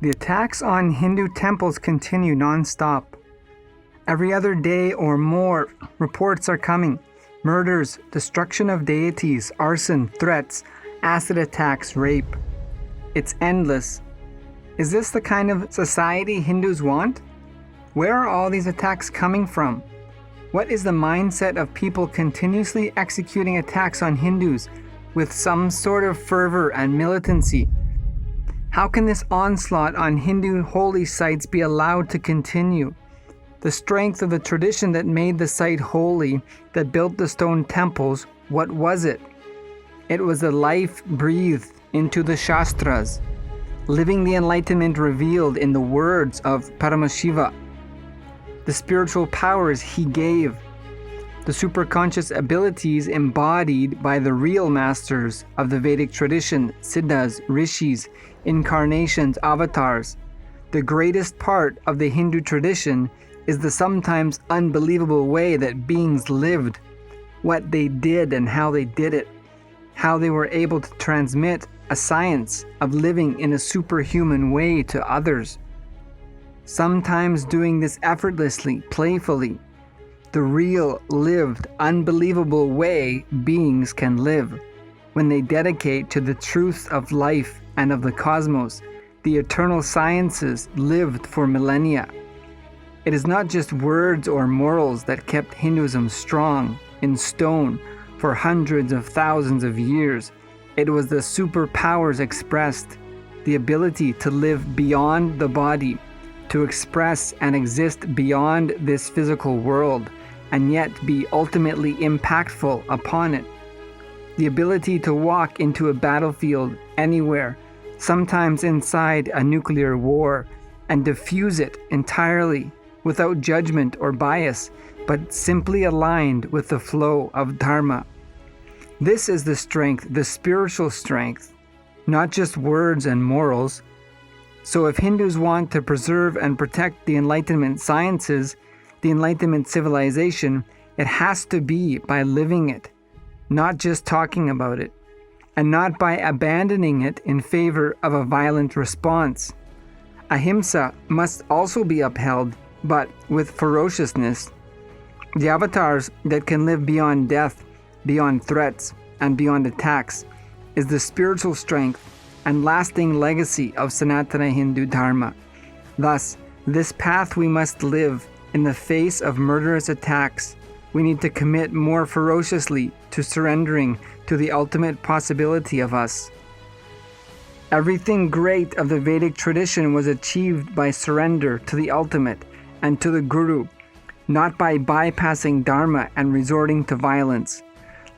The attacks on Hindu temples continue non-stop. Every other day or more, reports are coming. Murders, destruction of deities, arson, threats, acid attacks, rape. It's endless. Is this the kind of society Hindus want? Where are all these attacks coming from? What is the mindset of people continuously executing attacks on Hindus with some sort of fervour and militancy? How can this onslaught on Hindu holy sites be allowed to continue? The strength of the tradition that made the site holy, that built the stone temples, what was it? It was the life breathed into the shastras, living the enlightenment revealed in the words of Paramashiva, the spiritual powers he gave, the superconscious abilities embodied by the real masters of the Vedic tradition, Siddhas, Rishis, Incarnations, avatars. The greatest part of the Hindu tradition is the sometimes unbelievable way that beings lived, what they did and how they did it, how they were able to transmit a science of living in a superhuman way to others, sometimes doing this effortlessly, playfully, the real, lived, unbelievable way beings can live when they dedicate to the truth of life and of the cosmos, the eternal sciences lived for millennia. It is not just words or morals that kept Hinduism strong, in stone, for hundreds of thousands of years. It was the superpowers expressed, the ability to live beyond the body, to express and exist beyond this physical world, and yet be ultimately impactful upon it. The ability to walk into a battlefield anywhere, sometimes inside a nuclear war, and diffuse it entirely without judgment or bias, but simply aligned with the flow of Dharma. This is the strength, the spiritual strength, not just words and morals. So if Hindus want to preserve and protect the Enlightenment sciences, the Enlightenment civilization, it has to be by living it, not just talking about it, and not by abandoning it in favor of a violent response. Ahimsa must also be upheld, but with ferociousness. The avatars that can live beyond death, beyond threats, and beyond attacks is the spiritual strength and lasting legacy of Sanatana Hindu Dharma. Thus, this path we must live in the face of murderous attacks. We need to commit more ferociously to surrendering to the ultimate possibility of us. Everything great of the Vedic tradition was achieved by surrender to the ultimate and to the Guru, not by bypassing Dharma and resorting to violence.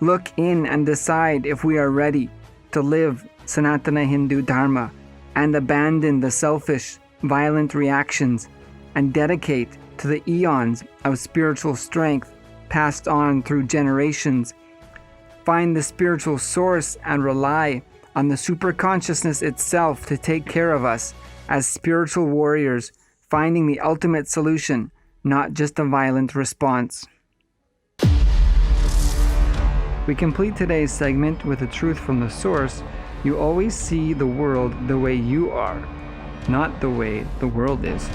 Look in and decide if we are ready to live Sanatana Hindu Dharma and abandon the selfish, violent reactions and dedicate to the eons of spiritual strength passed on through generations. Find the spiritual source and rely on the superconsciousness itself to take care of us as spiritual warriors, finding the ultimate solution, not just a violent response. We complete today's segment with a truth from the source. You always see the world the way you are, not the way the world is.